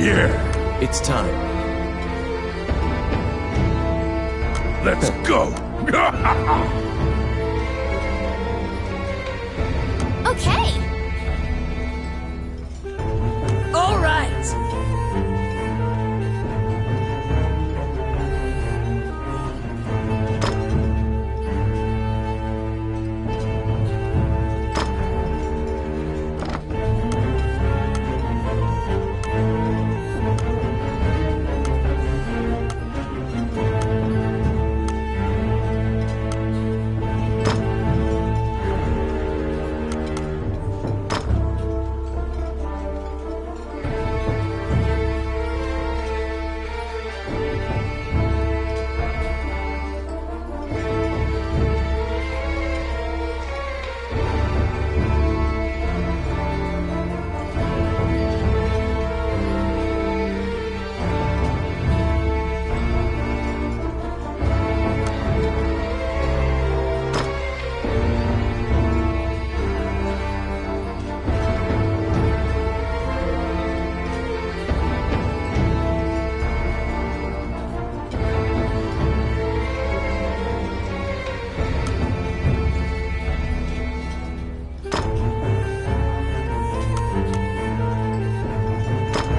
here. It's time. Let's go. Okay. All right.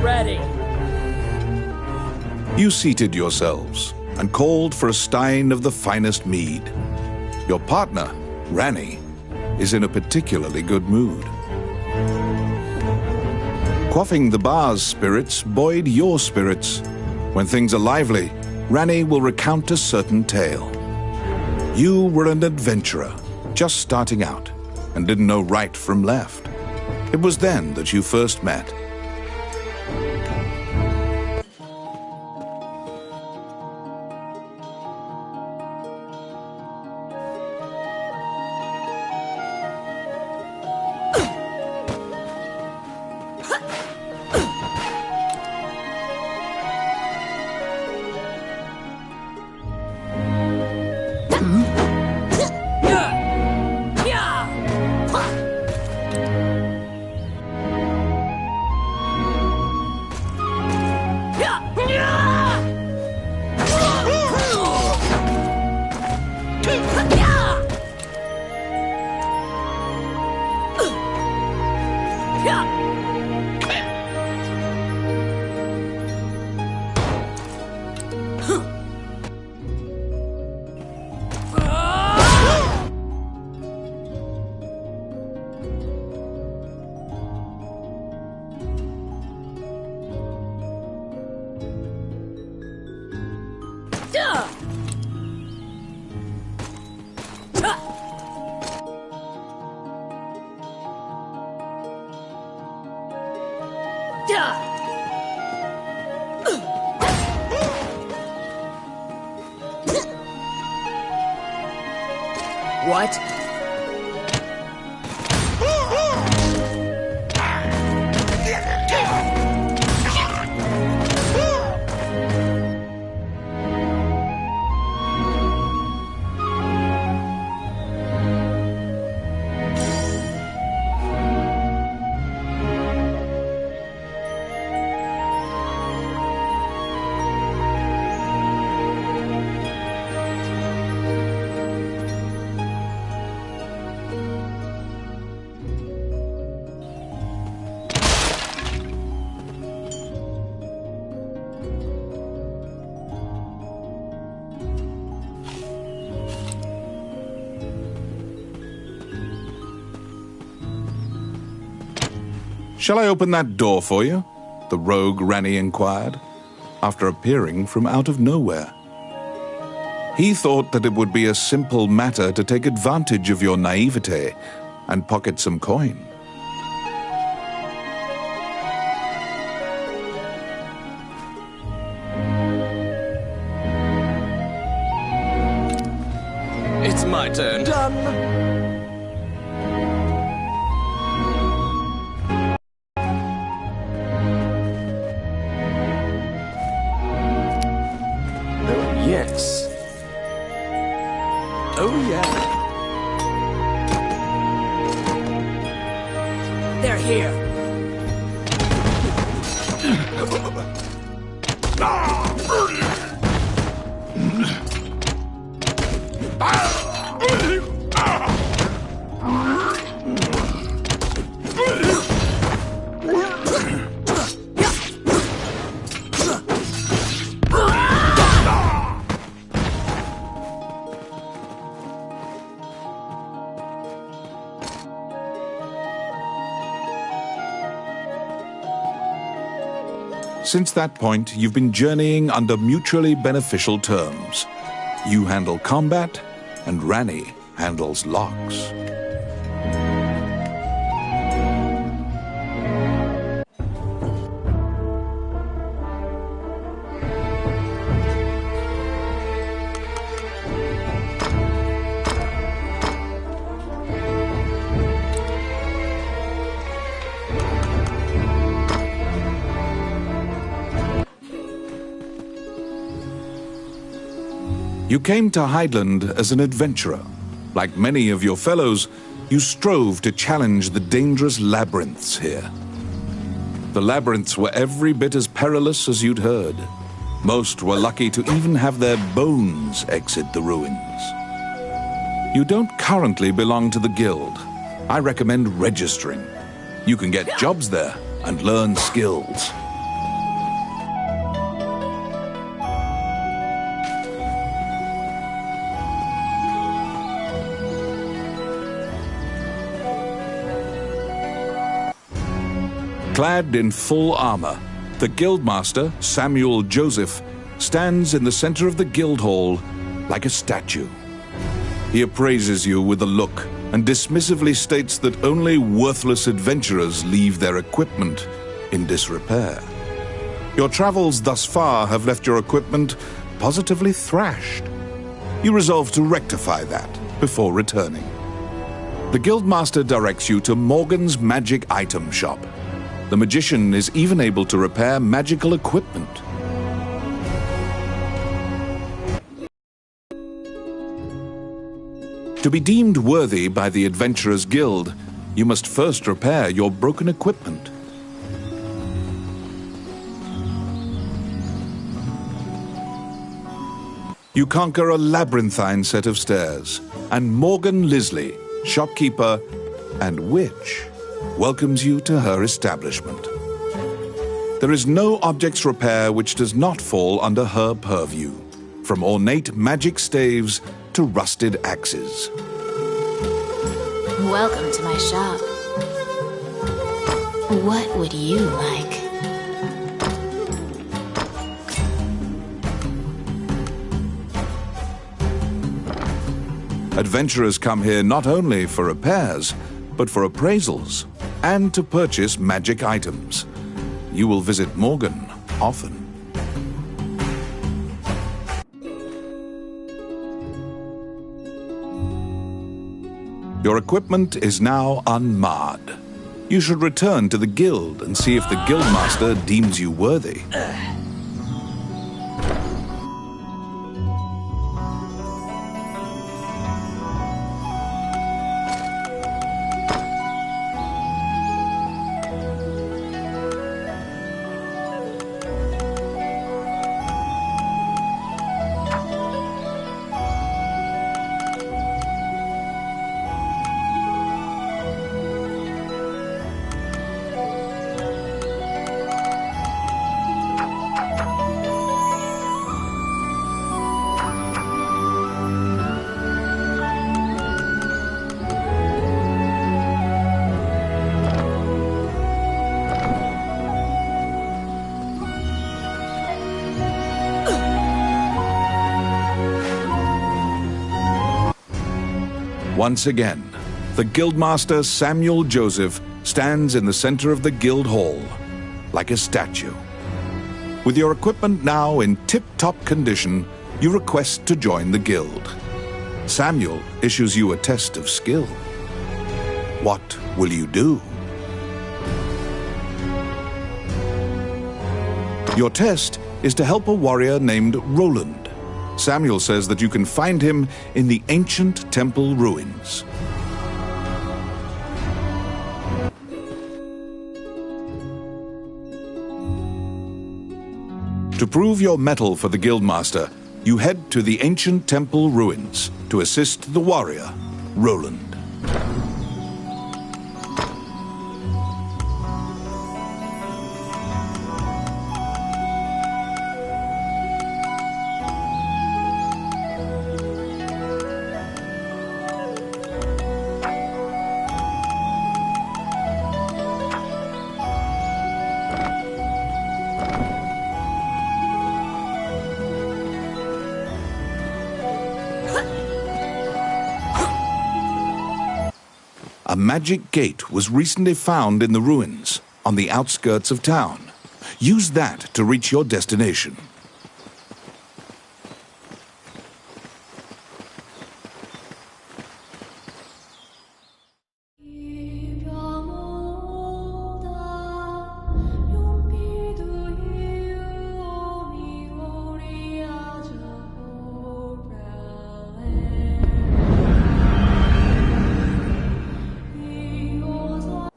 Ready. You seated yourselves and called for a stein of the finest mead. Your partner, Ranny, is in a particularly good mood. Quaffing the bar's spirits buoyed your spirits. When things are lively, Ranny will recount a certain tale. You were an adventurer, just starting out, and didn't know right from left. It was then that you first met. What? "Shall I open that door for you?" the rogue Ranny inquired, after appearing from out of nowhere. He thought that it would be a simple matter to take advantage of your naivete and pocket some coin. It's my turn. Done. Yes. Oh, yeah. They're here. Since that point, you've been journeying under mutually beneficial terms. You handle combat, and Rani handles locks. You came to Highland as an adventurer. Like many of your fellows, you strove to challenge the dangerous labyrinths here. The labyrinths were every bit as perilous as you'd heard. Most were lucky to even have their bones exit the ruins. You don't currently belong to the guild. I recommend registering. You can get jobs there and learn skills. Clad in full armor, the Guildmaster, Samuel Joseph, stands in the center of the guild hall like a statue. He appraises you with a look and dismissively states that only worthless adventurers leave their equipment in disrepair. Your travels thus far have left your equipment positively thrashed. You resolve to rectify that before returning. The Guildmaster directs you to Morgan's Magic Item Shop. The magician is even able to repair magical equipment. To be deemed worthy by the Adventurers Guild, you must first repair your broken equipment. You conquer a labyrinthine set of stairs, and Morgan Lisley, shopkeeper and witch, welcomes you to her establishment. There is no objects repair which does not fall under her purview, from ornate magic staves to rusted axes. Welcome to my shop. What would you like? Adventurers come here not only for repairs, but for appraisals and to purchase magic items. You will visit Morgan often. Your equipment is now unmarred. You should return to the guild and see if the guildmaster deems you worthy. Once again, the Guildmaster Samuel Joseph stands in the center of the guild hall, like a statue. With your equipment now in tip-top condition, you request to join the guild. Samuel issues you a test of skill. What will you do? Your test is to help a warrior named Roland. Samuel says that you can find him in the ancient temple ruins. To prove your mettle for the Guildmaster, you head to the ancient temple ruins to assist the warrior, Roland. A magic gate was recently found in the ruins on the outskirts of town. Use that to reach your destination.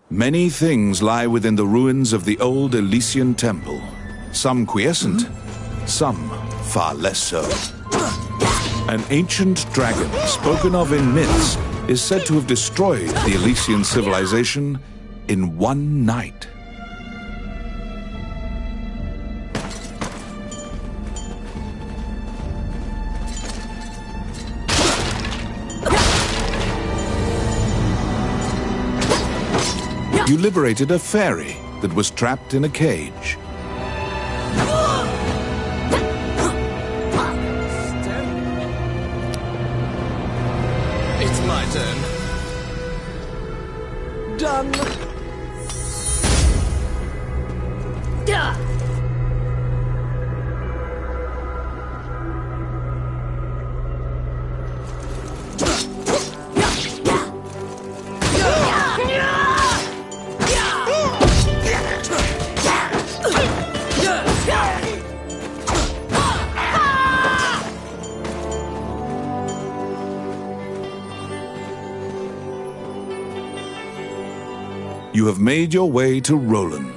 Many things lie within the ruins of the old Elysian temple. Some quiescent, some far less so. An ancient dragon, spoken of in myths, is said to have destroyed the Elysian civilization in one night. You liberated a fairy that was trapped in a cage. It's my turn. Done. You have made your way to Roland.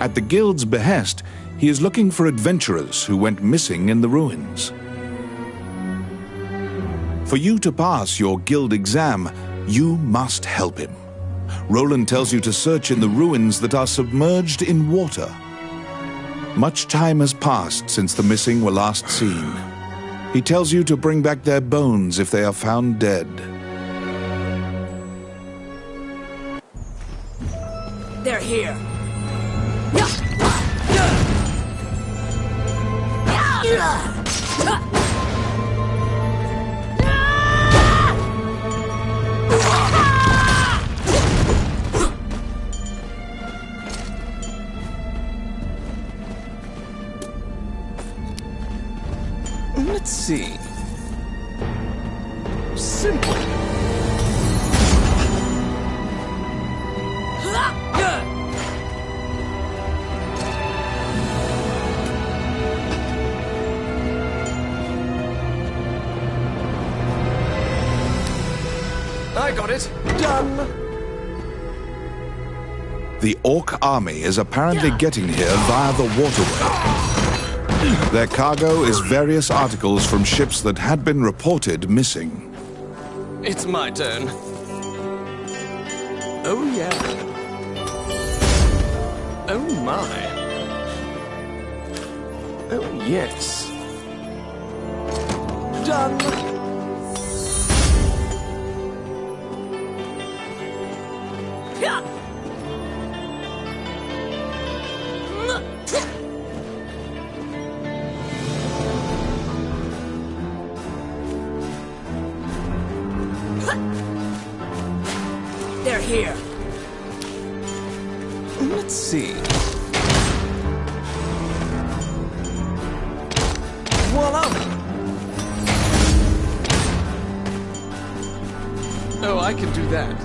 At the Guild's behest, he is looking for adventurers who went missing in the ruins. For you to pass your Guild exam, you must help him. Roland tells you to search in the ruins that are submerged in water. Much time has passed since the missing were last seen. He tells you to bring back their bones if they are found dead. They're here. Let's see. Simple. I got it. Done. The Orc army is apparently getting here via the waterway. Their cargo is various articles from ships that had been reported missing. It's my turn. Oh, yeah. Oh, my. Oh, yes. Done. They're here. Let's see. Voila! Oh, I can do that.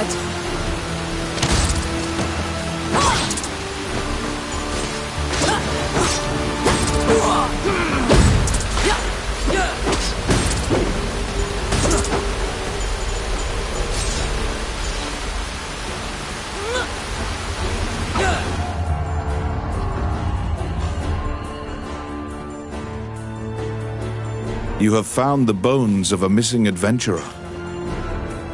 What? You have found the bones of a missing adventurer.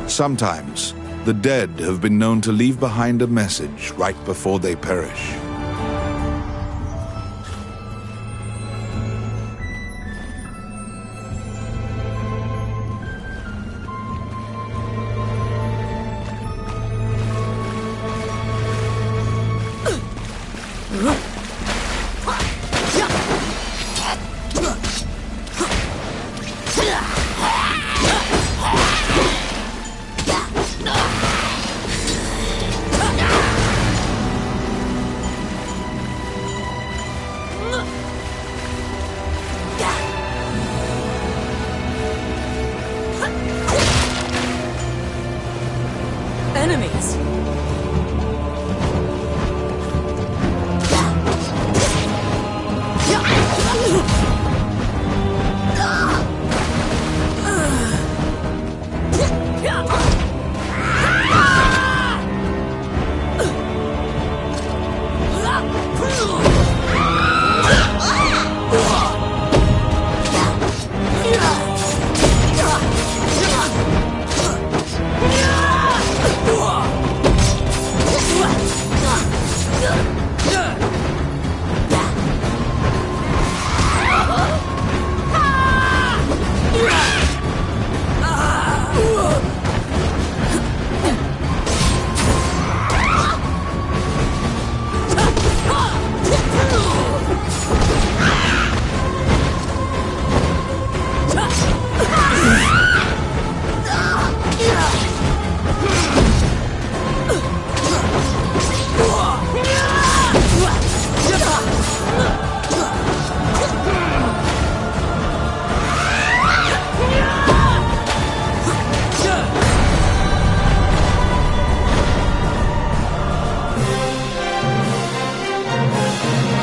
Sometimes, the dead have been known to leave behind a message right before they perish. Enemies!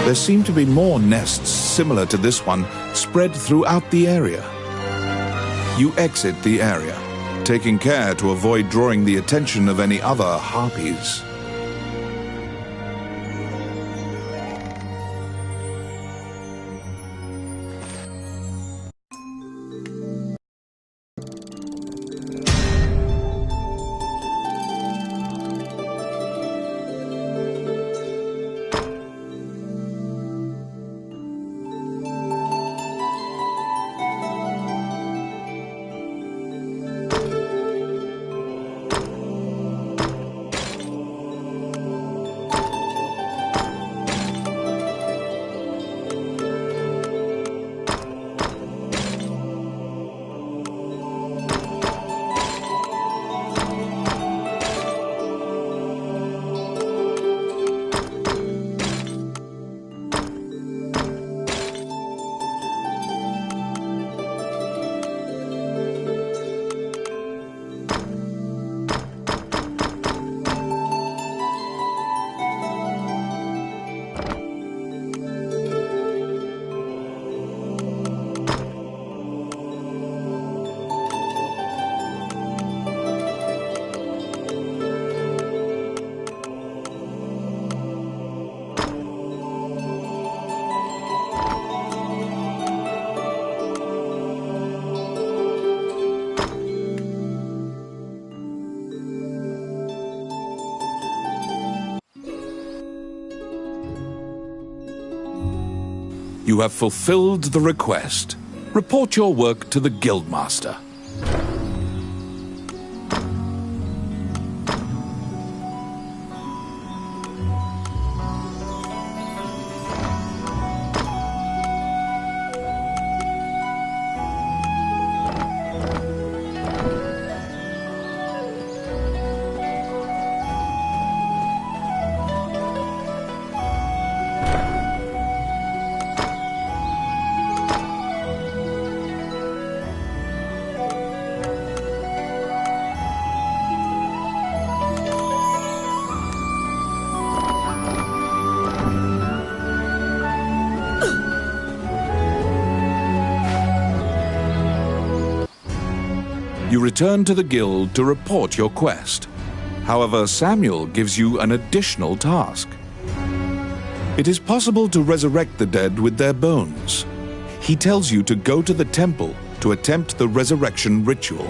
There seem to be more nests similar to this one spread throughout the area. You exit the area, taking care to avoid drawing the attention of any other harpies. You have fulfilled the request. Report your work to the Guildmaster. You return to the guild to report your quest. However, Samuel gives you an additional task. It is possible to resurrect the dead with their bones. He tells you to go to the temple to attempt the resurrection ritual.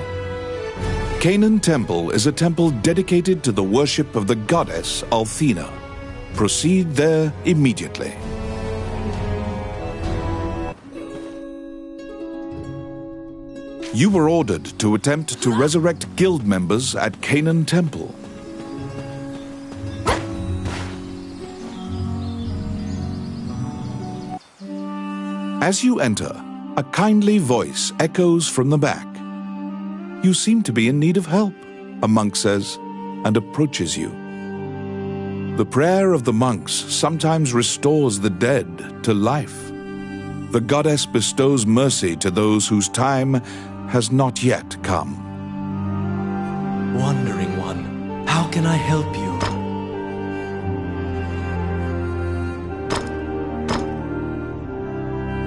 Canaan Temple is a temple dedicated to the worship of the goddess Althena. Proceed there immediately. You were ordered to attempt to resurrect guild members at Canaan Temple. As you enter, a kindly voice echoes from the back. You seem to be in need of help, a monk says, and approaches you. The prayer of the monks sometimes restores the dead to life. The goddess bestows mercy to those whose time has not yet come. Wandering One, how can I help you?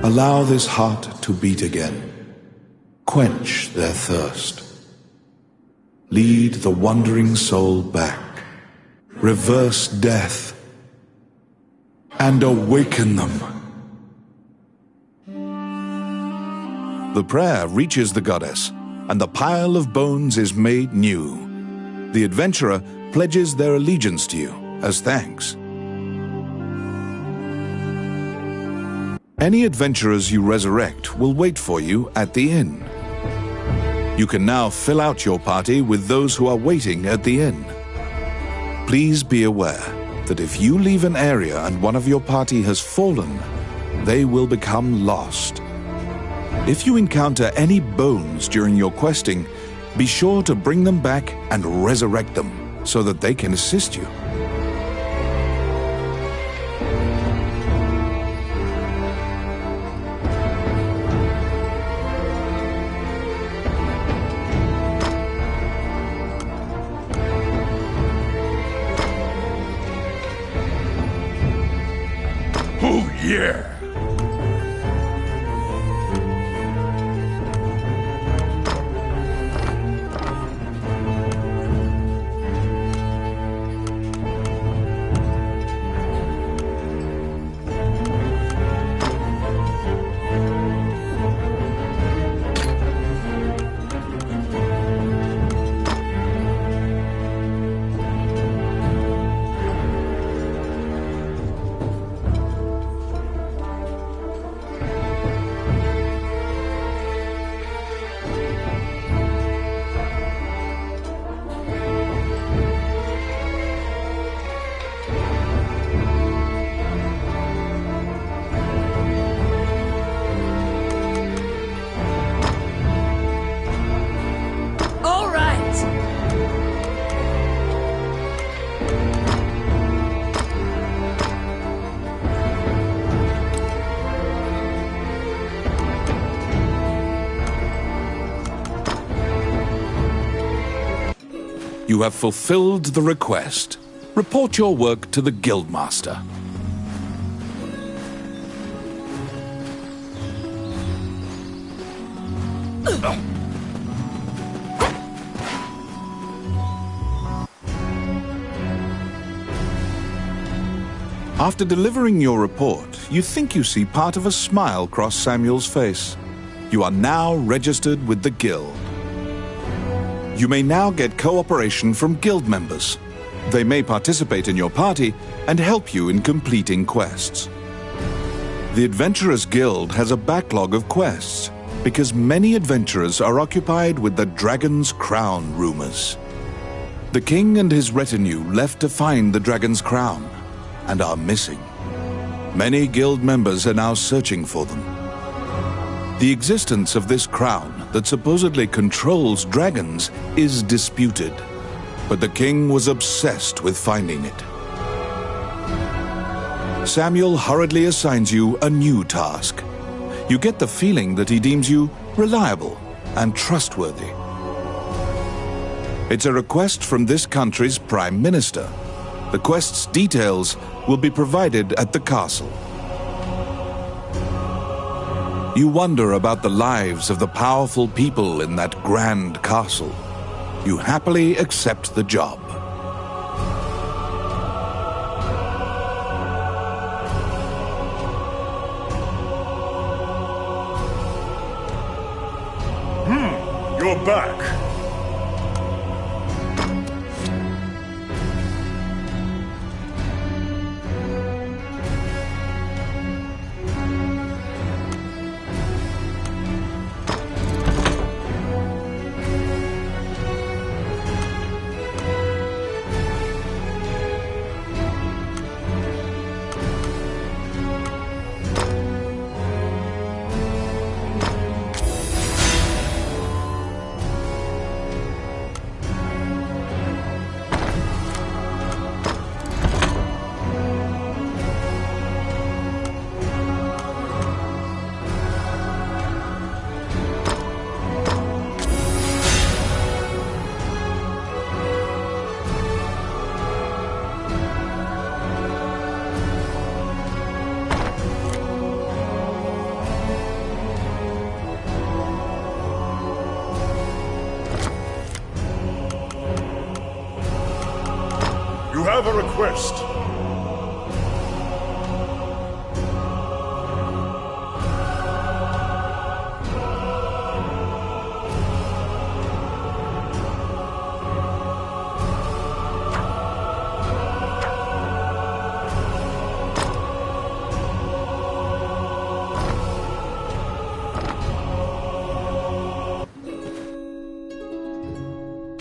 Allow this heart to beat again. Quench their thirst. Lead the wandering soul back. Reverse death. And awaken them. The prayer reaches the goddess, and the pile of bones is made new. The adventurer pledges their allegiance to you as thanks. Any adventurers you resurrect will wait for you at the inn. You can now fill out your party with those who are waiting at the inn. Please be aware that if you leave an area and one of your party has fallen, they will become lost. If you encounter any bones during your questing, be sure to bring them back and resurrect them so that they can assist you. Oh, yeah! You have fulfilled the request. Report your work to the Guildmaster. After delivering your report, you think you see part of a smile cross Samuel's face. You are now registered with the Guild. You may now get cooperation from Guild members. They may participate in your party and help you in completing quests. The Adventurers Guild has a backlog of quests because many adventurers are occupied with the Dragon's Crown rumors. The king and his retinue left to find the Dragon's Crown and are missing. Many Guild members are now searching for them. The existence of this crown that supposedly controls dragons is disputed, but the king was obsessed with finding it. Samuel hurriedly assigns you a new task. You get the feeling that he deems you reliable and trustworthy. It's a request from this country's Prime Minister. The quest's details will be provided at the castle. You wonder about the lives of the powerful people in that grand castle. You happily accept the job. You're back. You have a request.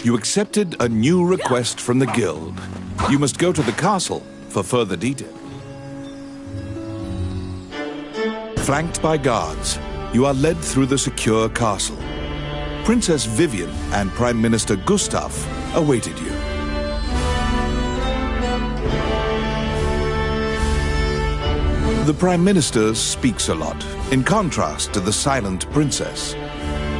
You accepted a new request from the guild. You must go to the castle for further detail. Flanked by guards, you are led through the secure castle. Princess Vivian and Prime Minister Gustav awaited you. The Prime Minister speaks a lot, in contrast to the silent princess.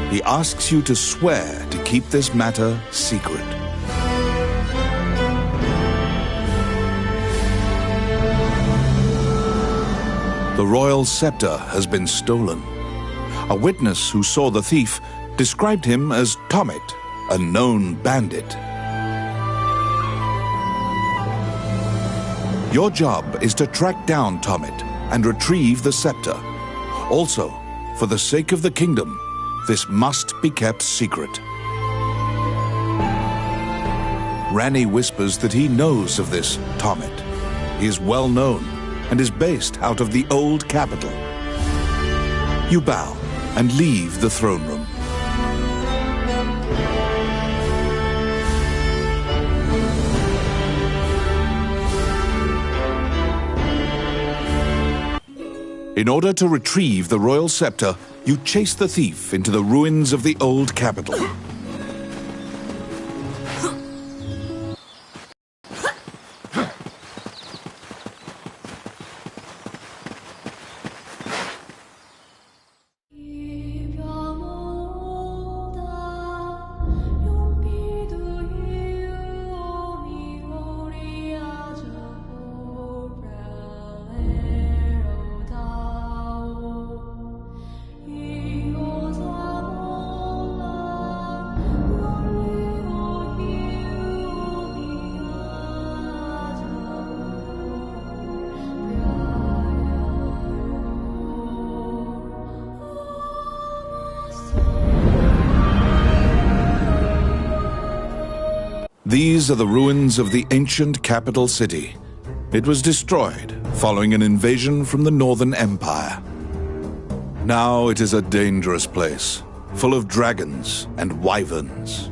He asks you to swear to keep this matter secret. The royal scepter has been stolen. A witness who saw the thief described him as Tommet, a known bandit. Your job is to track down Tommet and retrieve the scepter. Also, for the sake of the kingdom, this must be kept secret. Ranni whispers that he knows of this Tommet. He is well known and is based out of the old capital. You bow and leave the throne room. In order to retrieve the royal scepter, you chase the thief into the ruins of the old capital. These are the ruins of the ancient capital city. It was destroyed following an invasion from the Northern Empire. Now it is a dangerous place, full of dragons and wyverns.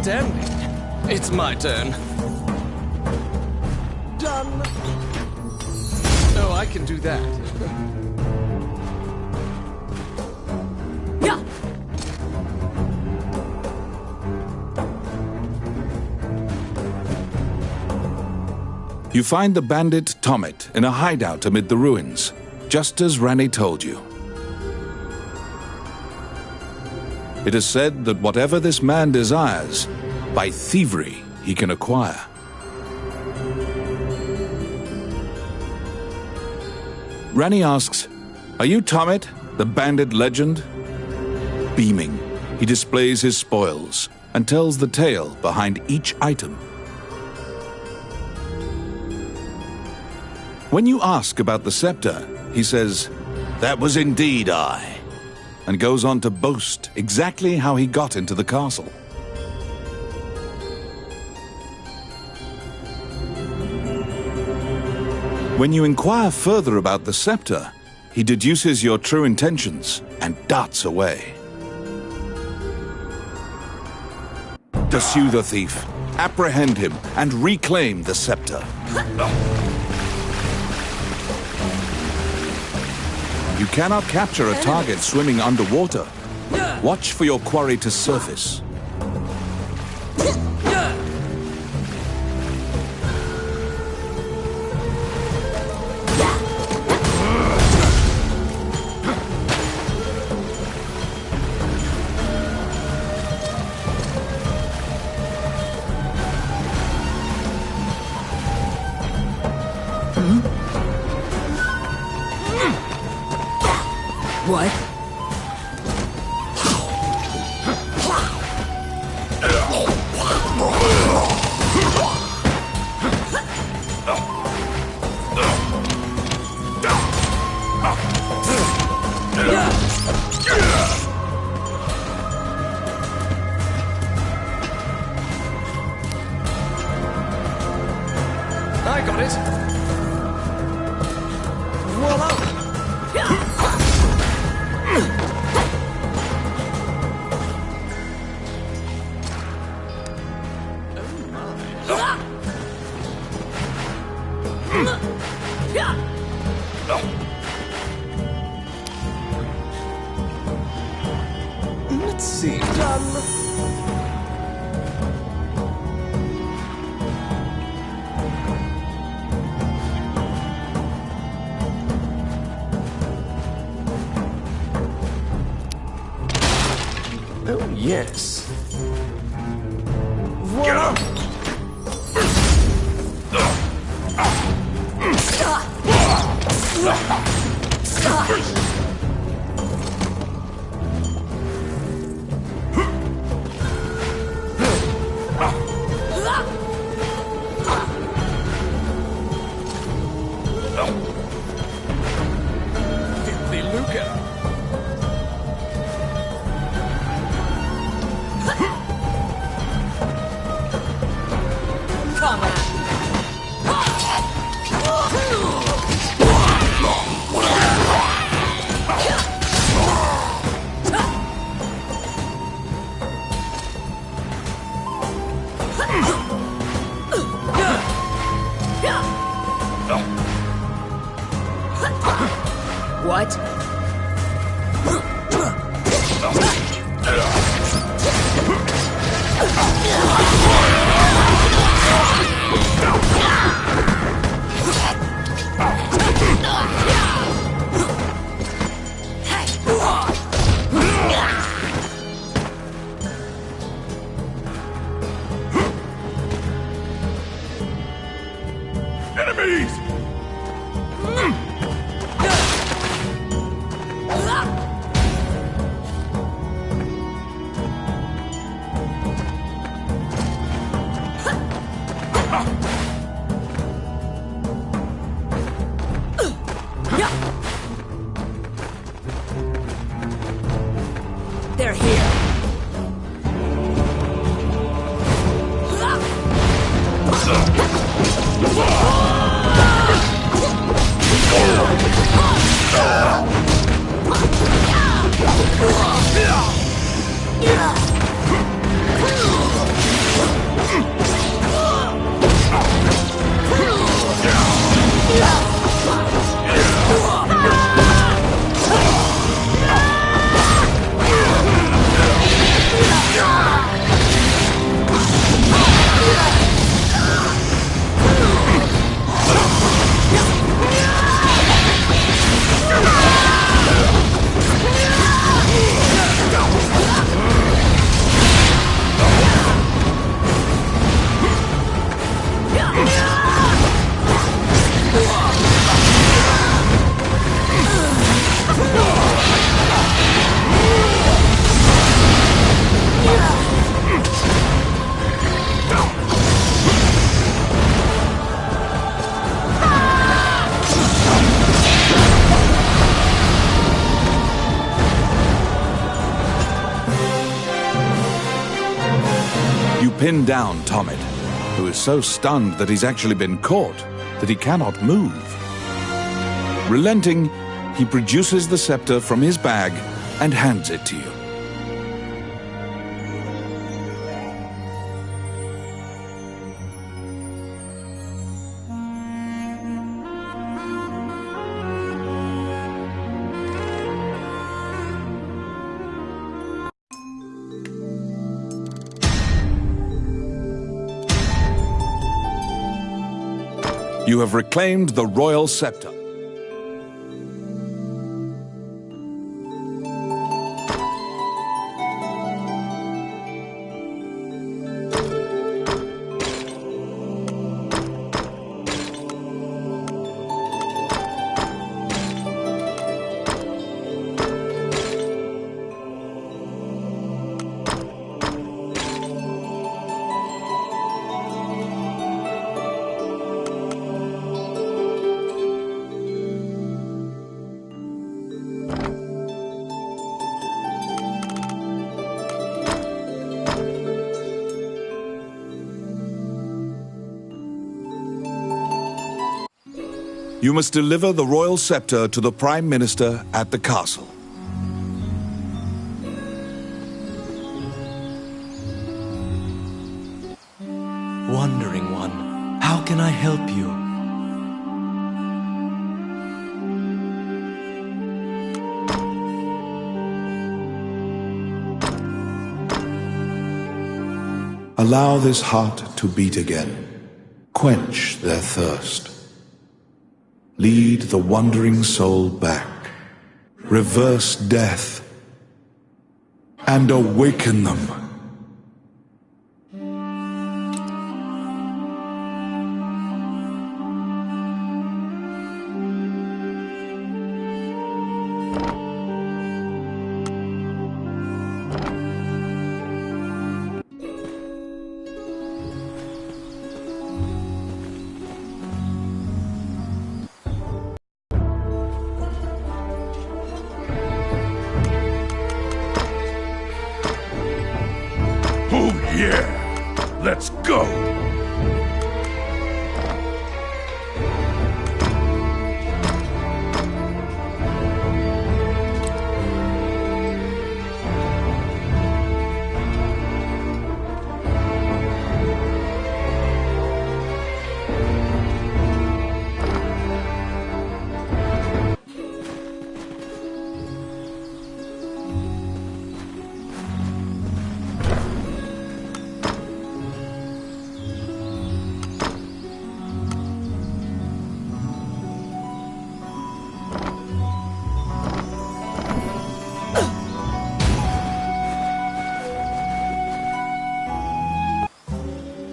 outstanding. It's my turn. Done. Oh, I can do that. Yeah. You find the bandit Tomet in a hideout amid the ruins, just as Rani told you. It is said that whatever this man desires, by thievery he can acquire. Rani asks, "Are you Tomet, the bandit legend?" Beaming, he displays his spoils and tells the tale behind each item. When you ask about the scepter, he says, "That was indeed I," and goes on to boast exactly how he got into the castle. When you inquire further about the scepter, he deduces your true intentions and darts away. Pursue the thief, apprehend him, and reclaim the scepter. You cannot capture a target swimming underwater. Watch for your quarry to surface. What? I got it. Voila! Let's see. Oh, yes. Voila! Filthy Luca! Come on. What? Enemies! They're here. pin down Tomit, who is so stunned that he's actually been caught that he cannot move. Relenting, he produces the scepter from his bag and hands it to you. You have reclaimed the royal scepter. You must deliver the royal scepter to the Prime Minister at the castle. Wandering One, how can I help you? Allow this heart to beat again. Quench their thirst. Lead the wandering soul back. Reverse death. And awaken them. Oh yeah! Let's go!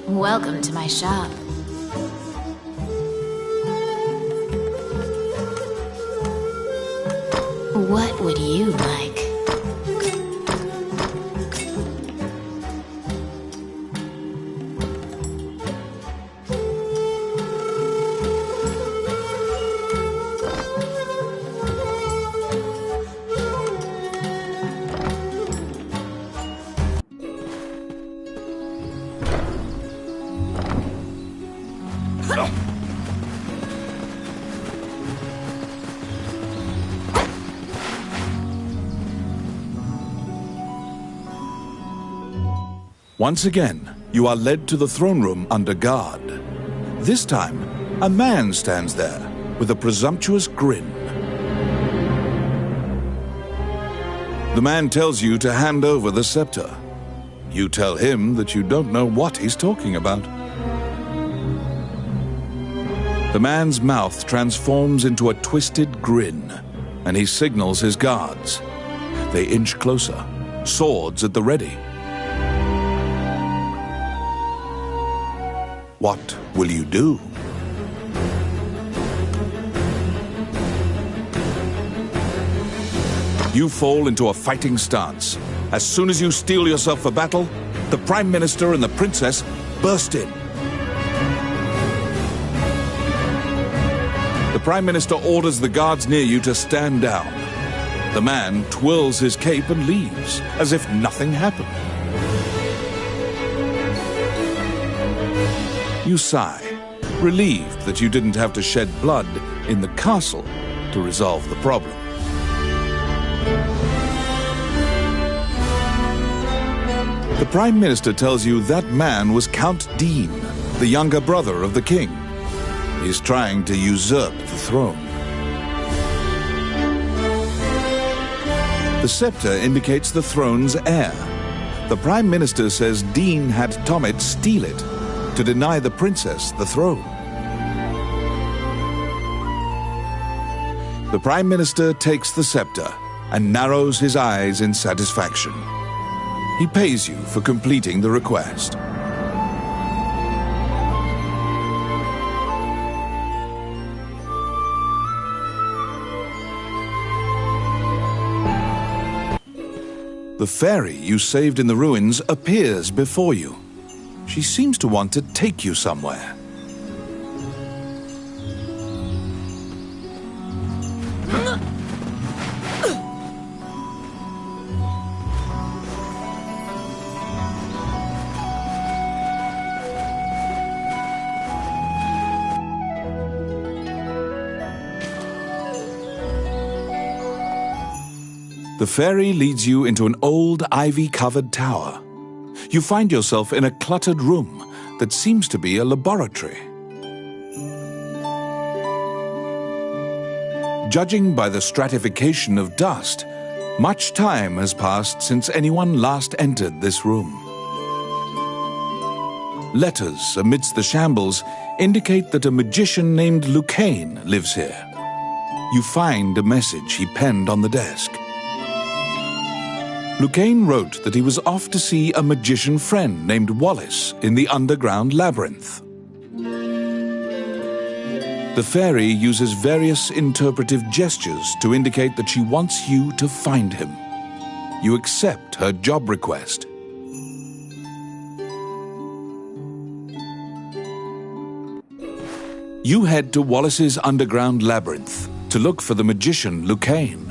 Welcome to my shop. What would you like? Once again, you are led to the throne room under guard. This time, a man stands there with a presumptuous grin. The man tells you to hand over the scepter. You tell him that you don't know what he's talking about. The man's mouth transforms into a twisted grin, and he signals his guards. They inch closer, swords at the ready. What will you do? You fall into a fighting stance. As soon as you steel yourself for battle, the Prime Minister and the Princess burst in. The Prime Minister orders the guards near you to stand down. The man twirls his cape and leaves, as if nothing happened. You sigh, relieved that you didn't have to shed blood in the castle to resolve the problem. The Prime Minister tells you that man was Count Dean, the younger brother of the king. He's trying to usurp the throne. The scepter indicates the throne's heir. The Prime Minister says Dean had Tommet steal it to deny the princess the throne. The Prime Minister takes the scepter and narrows his eyes in satisfaction. He pays you for completing the request. The fairy you saved in the ruins appears before you. She seems to want to take you somewhere. The fairy leads you into an old ivy-covered tower. You find yourself in a cluttered room that seems to be a laboratory. Judging by the stratification of dust, much time has passed since anyone last entered this room. Letters amidst the shambles indicate that a magician named Lucane lives here. You find a message he penned on the desk. Lucane wrote that he was off to see a magician friend named Wallace in the underground labyrinth. The fairy uses various interpretive gestures to indicate that she wants you to find him. You accept her job request. You head to Wallace's underground labyrinth to look for the magician Lucane.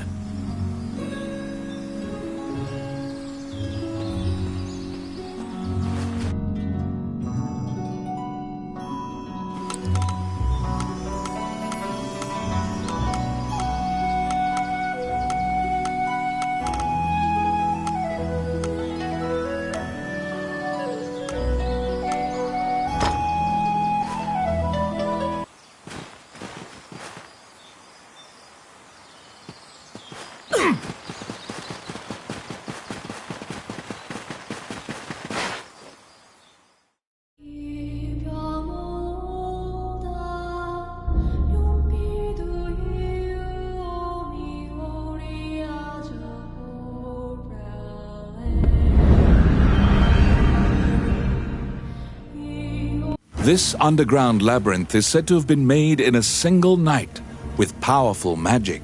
This underground labyrinth is said to have been made in a single night with powerful magic.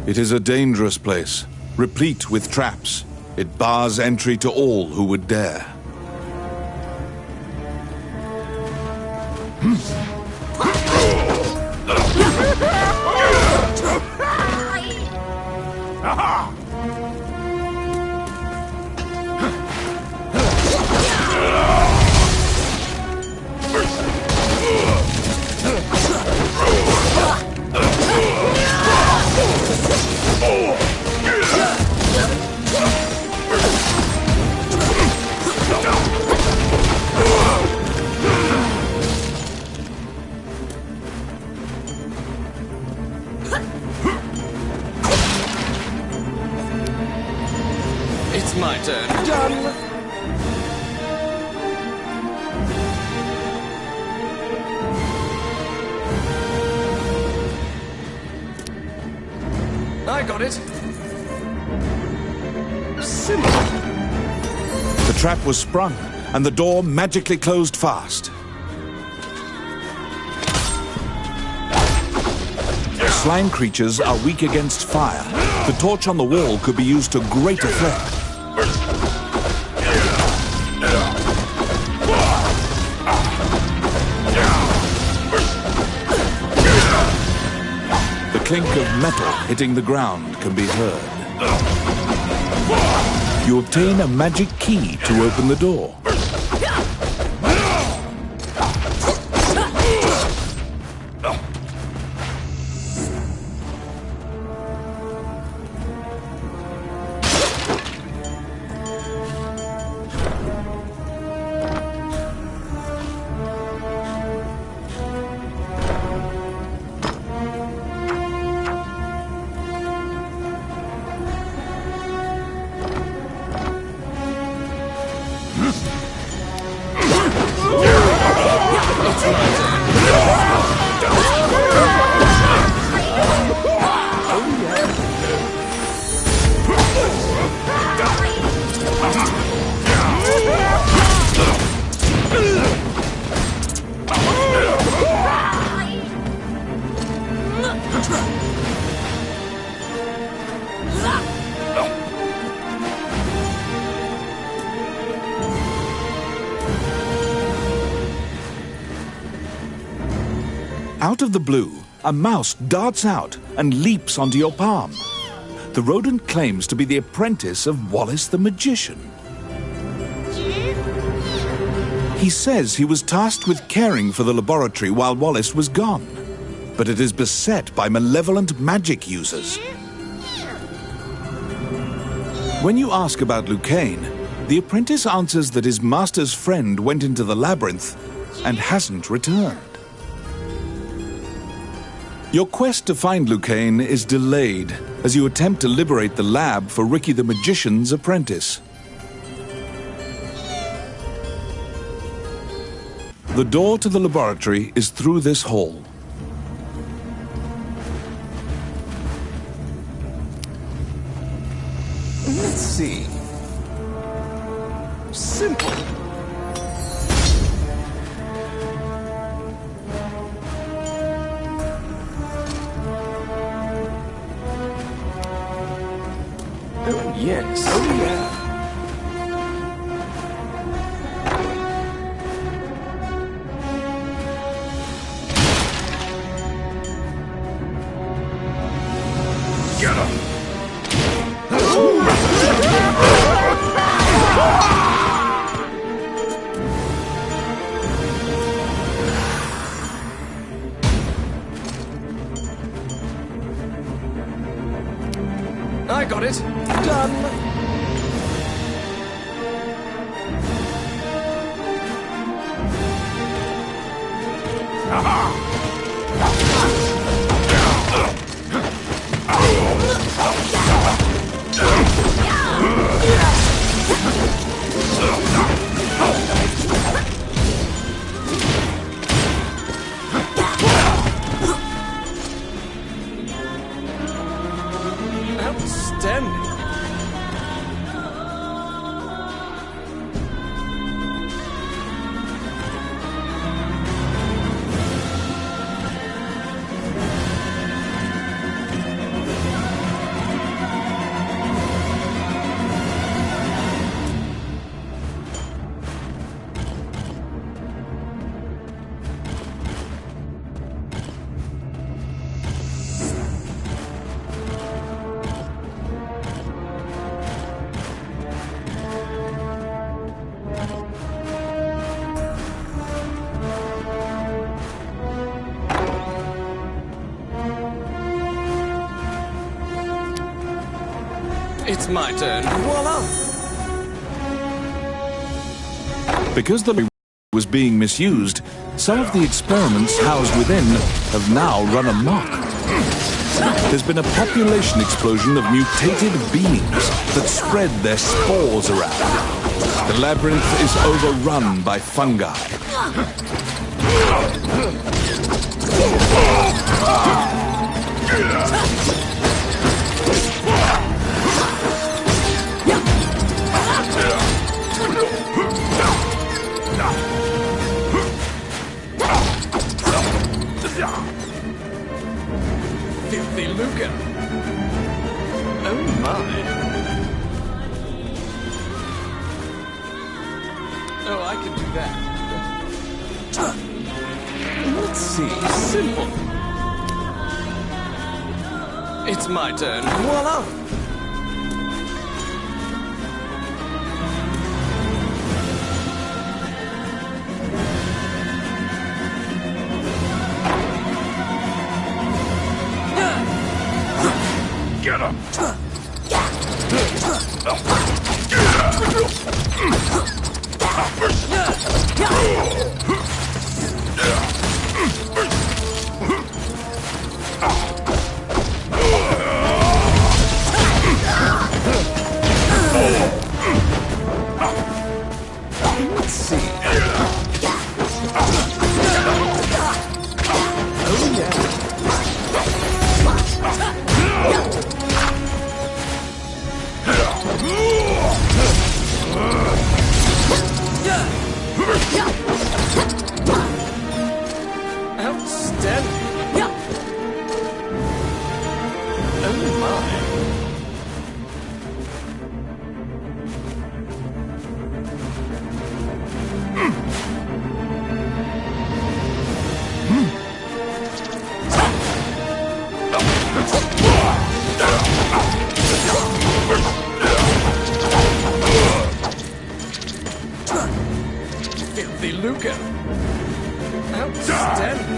It is a dangerous place, replete with traps. It bars entry to all who would dare. It's my turn. Done! I got it. Simple. The trap was sprung, and the door magically closed fast. Slime creatures are weak against fire. The torch on the wall could be used to great effect. The clink of metal hitting the ground can be heard. You obtain a magic key to open the door. Out of the blue, a mouse darts out and leaps onto your palm. The rodent claims to be the apprentice of Wallace the magician. He says he was tasked with caring for the laboratory while Wallace was gone, but it is beset by malevolent magic users. When you ask about Lucane, the apprentice answers that his master's friend went into the labyrinth and hasn't returned. Your quest to find Lucane is delayed as you attempt to liberate the lab for Ricky the Magician's apprentice. The door to the laboratory is through this hall. Let's see. Simple. Oh, yes. Oh, yeah. Get him! I got it. Done. Outstanding. It's my turn. Voila! Because the laboratory was being misused, some of the experiments housed within have now run amok. There's been a population explosion of mutated beings that spread their spores around. The labyrinth is overrun by fungi. Filthy lucre. Oh my. Oh, I can do that. Let's see. Simple. It's my turn. Voila! Get him! see. Oh, yeah. Outstanding. Oh, my. Filthy Luca. Outstanding.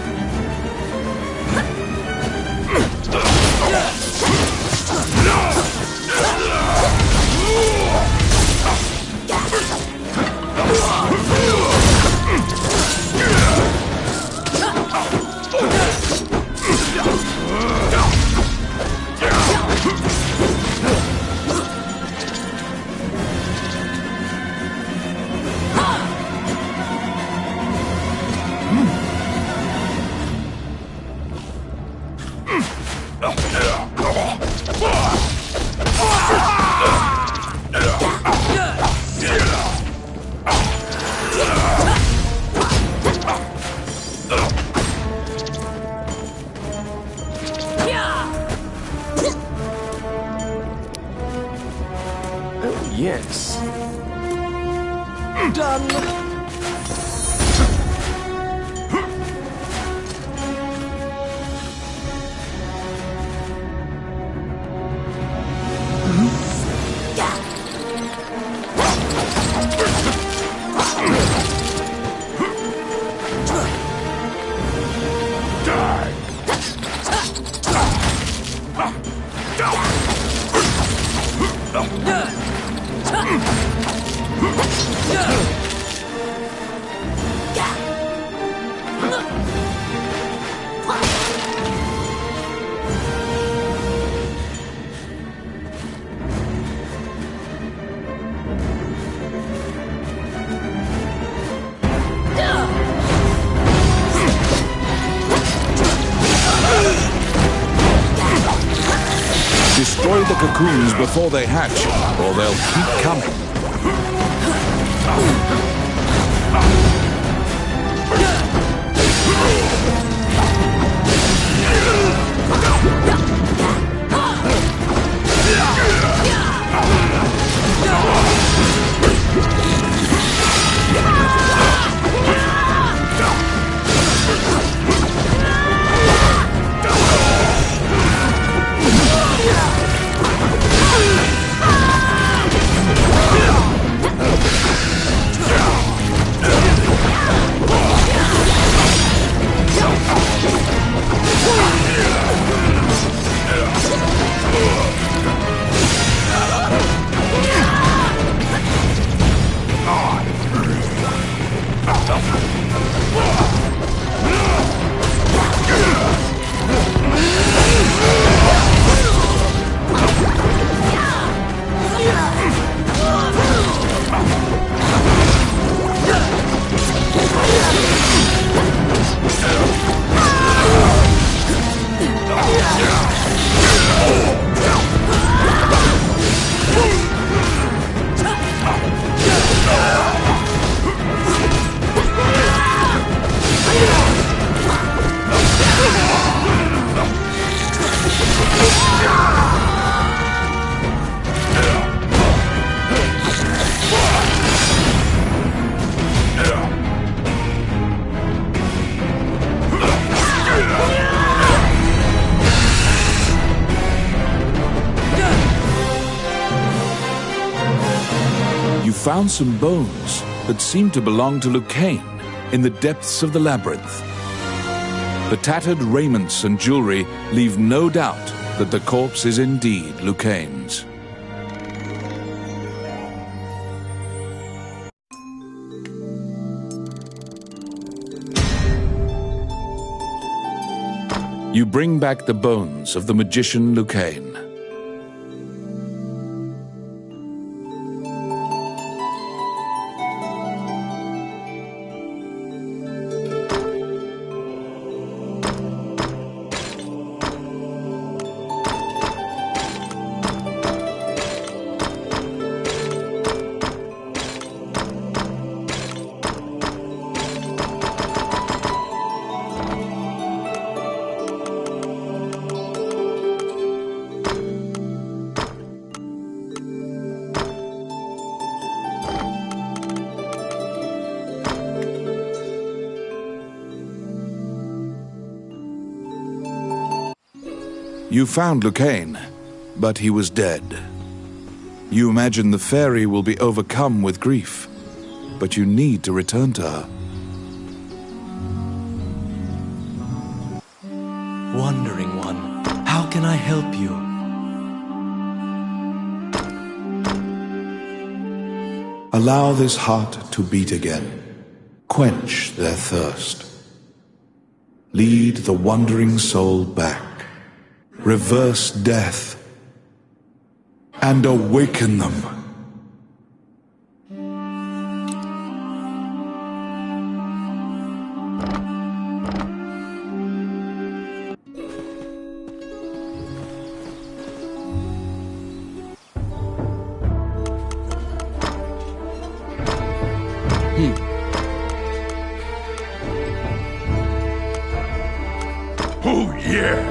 Oh, yes. Done. Destroy the cocoons before they hatch, or they'll keep coming. You found some bones that seem to belong to Lucane in the depths of the labyrinth. The tattered raiments and jewelry leave no doubt that the corpse is indeed Lucane's. You bring back the bones of the magician Lucane. You found Lucane, but he was dead. You imagine the fairy will be overcome with grief, but you need to return to her. Wandering one, how can I help you? Allow this heart to beat again. Quench their thirst. Lead the wandering soul back. Reverse death. And awaken them. Oh, yeah!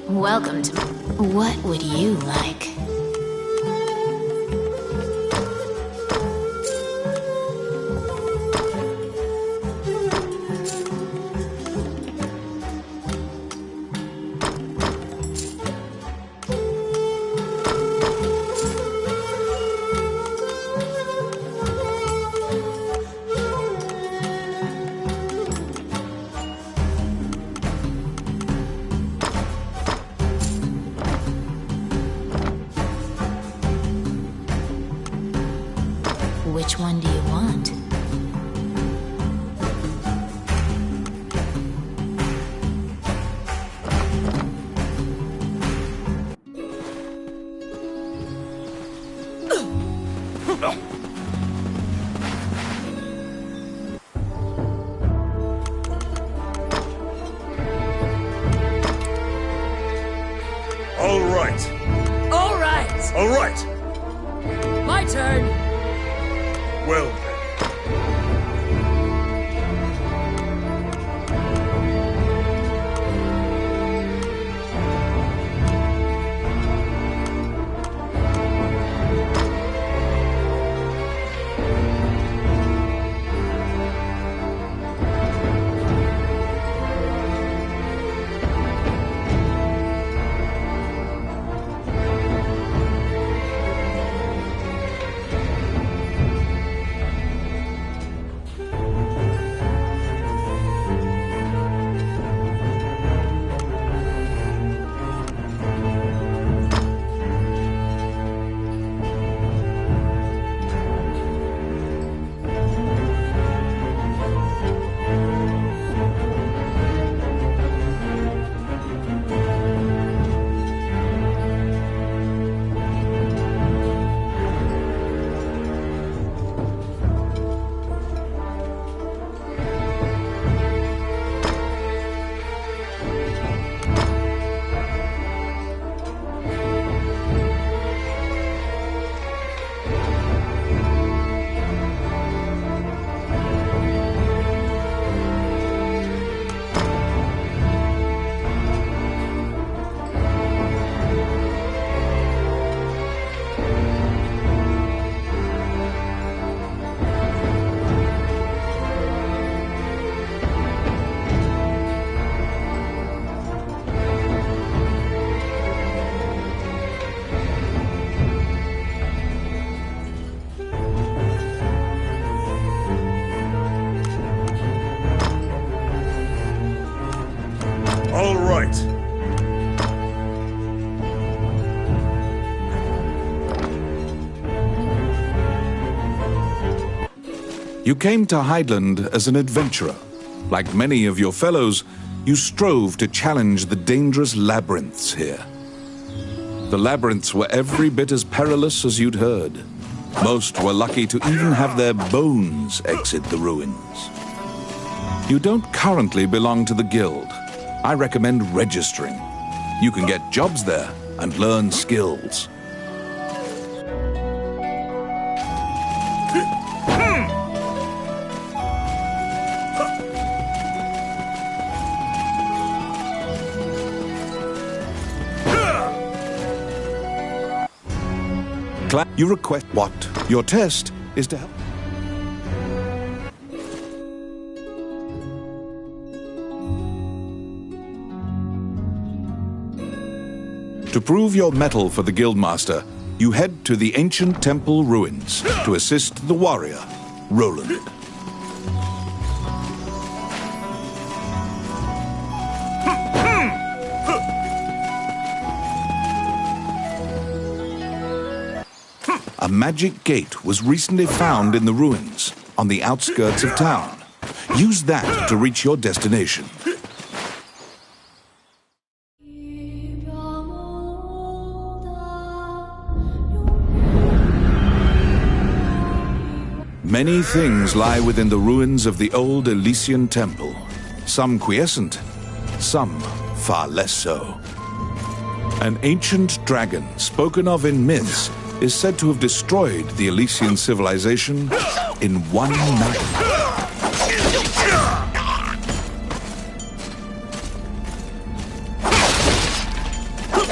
Welcome to... What would you like? Which one do you want? All right. All right! All right. My turn! Well then. You came to Hydeland as an adventurer. Like many of your fellows, you strove to challenge the dangerous labyrinths here. The labyrinths were every bit as perilous as you'd heard. Most were lucky to even have their bones exit the ruins. You don't currently belong to the guild. I recommend registering. You can get jobs there and learn skills. You request what? Your test is to help. To prove your mettle for the Guildmaster, you head to the ancient temple ruins to assist the warrior, Roland. A magic gate was recently found in the ruins on the outskirts of town. Use that to reach your destination. Many things lie within the ruins of the old Elysian temple. Some quiescent, some far less so. An ancient dragon spoken of in myths is said to have destroyed the Elysian civilization in one night.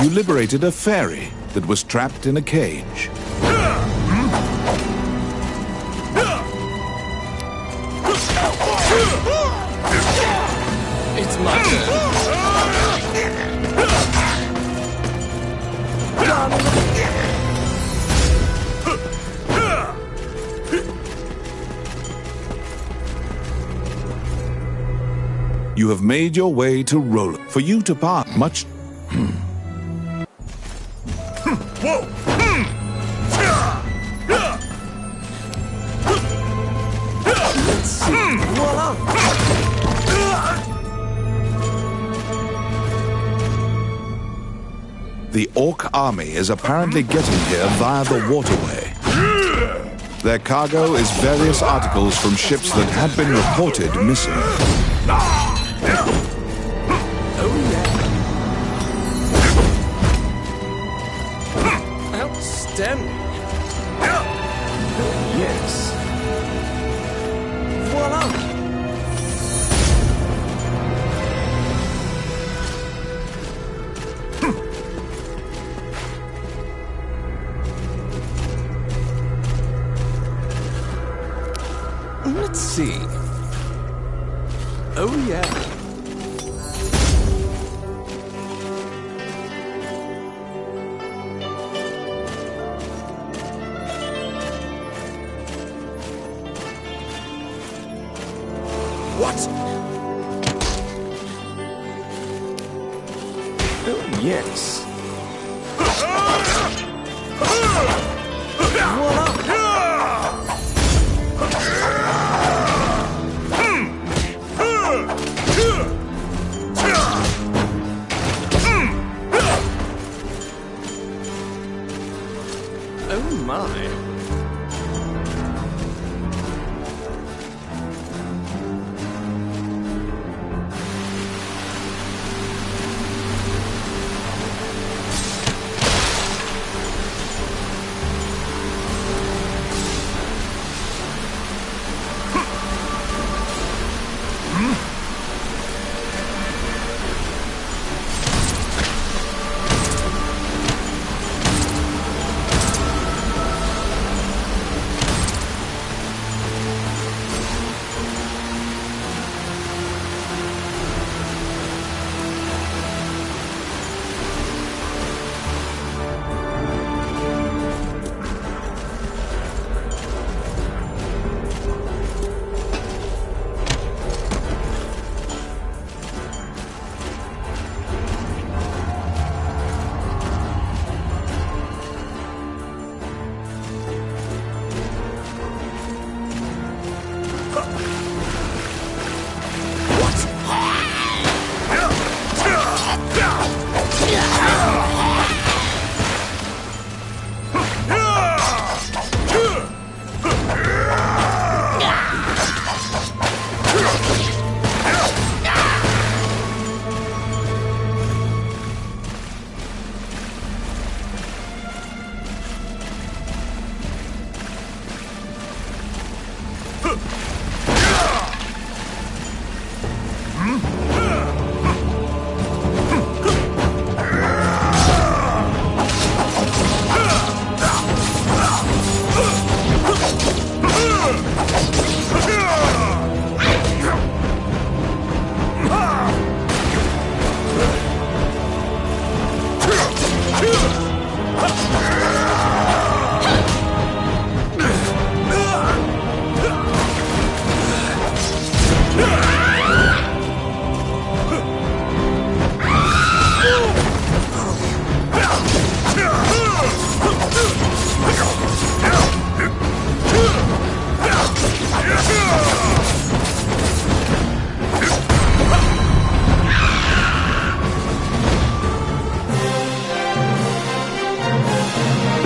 You liberated a fairy that was trapped in a cage. It's my turn. You have made your way to Roland. For you to pass much... Whoa! Let's see. Voila! The Orc army is apparently getting here via the waterway. Their cargo is various articles from ships that had been reported missing. Oh, yeah. Outstanding. Yes. Voila! Let's see. Oh, yeah. What? Oh, yes. Voila! Oh my.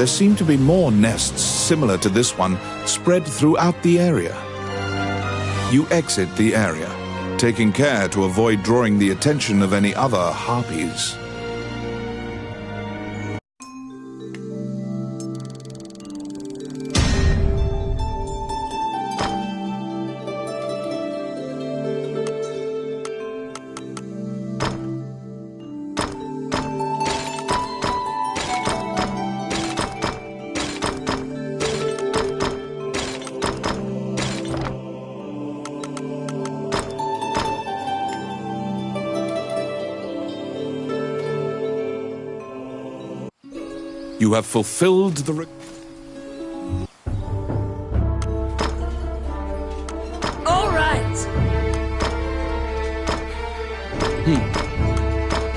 There seem to be more nests similar to this one spread throughout the area. You exit the area, taking care to avoid drawing the attention of any other harpies. You have fulfilled the All right.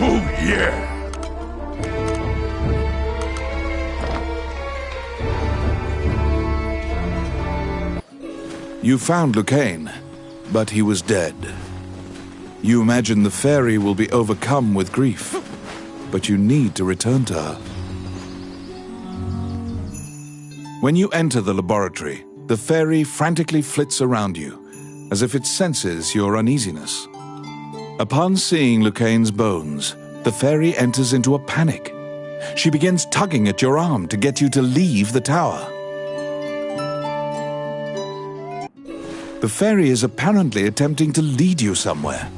Oh, yeah. You found Lucane, but he was dead. You imagine the fairy will be overcome with grief, but you need to return to her. When you enter the laboratory, the fairy frantically flits around you, as if it senses your uneasiness. Upon seeing Lucane's bones, the fairy enters into a panic. She begins tugging at your arm to get you to leave the tower. The fairy is apparently attempting to lead you somewhere.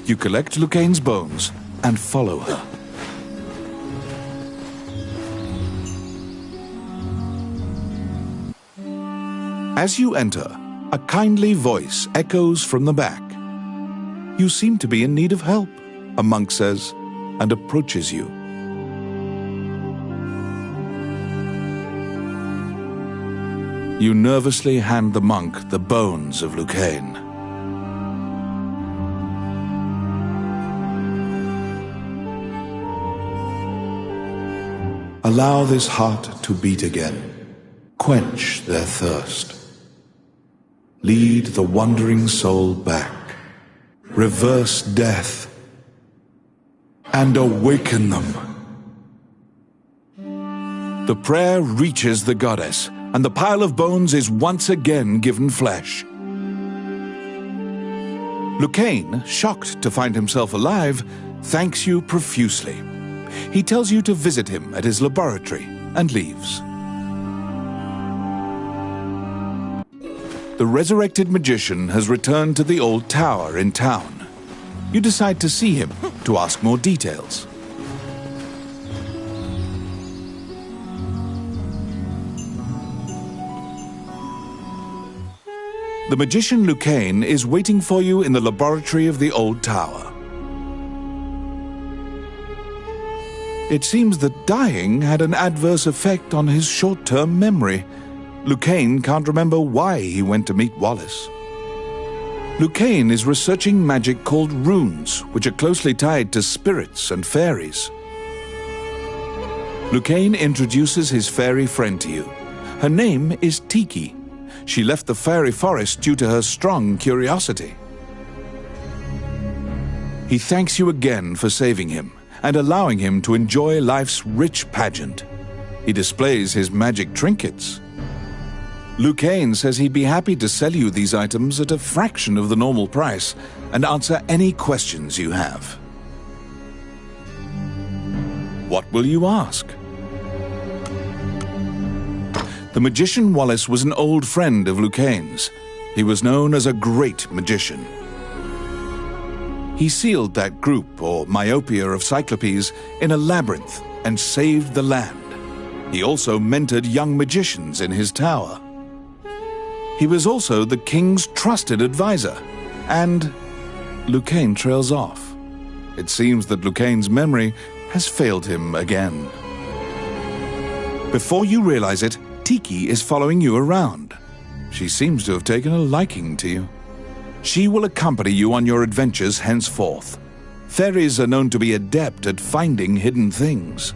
You collect Lucane's bones and follow her. As you enter, a kindly voice echoes from the back. You seem to be in need of help, a monk says, and approaches you. You nervously hand the monk the bones of Lucane. Allow this heart to beat again. Quench their thirst. Lead the wandering soul back. Reverse death. And awaken them. The prayer reaches the goddess, and the pile of bones is once again given flesh. Lucane, shocked to find himself alive, thanks you profusely. He tells you to visit him at his laboratory and leaves. The resurrected magician has returned to the old tower in town. You decide to see him to ask more details. The magician Lucane is waiting for you in the laboratory of the old tower. It seems that dying had an adverse effect on his short-term memory. Lucane can't remember why he went to meet Wallace. Lucane is researching magic called runes, which are closely tied to spirits and fairies. Lucane introduces his fairy friend to you. Her name is Tiki. She left the fairy forest due to her strong curiosity. He thanks you again for saving him and allowing him to enjoy life's rich pageant. He displays his magic trinkets. Lucane says he'd be happy to sell you these items at a fraction of the normal price and answer any questions you have. What will you ask? The magician Wallace was an old friend of Lucane's. He was known as a great magician. He sealed that group, or myopia of Cyclopes, in a labyrinth and saved the land. He also mentored young magicians in his tower. He was also the king's trusted advisor, and Lucane trails off. It seems that Lucane's memory has failed him again. Before you realize it, Tiki is following you around. She seems to have taken a liking to you. She will accompany you on your adventures henceforth. Fairies are known to be adept at finding hidden things.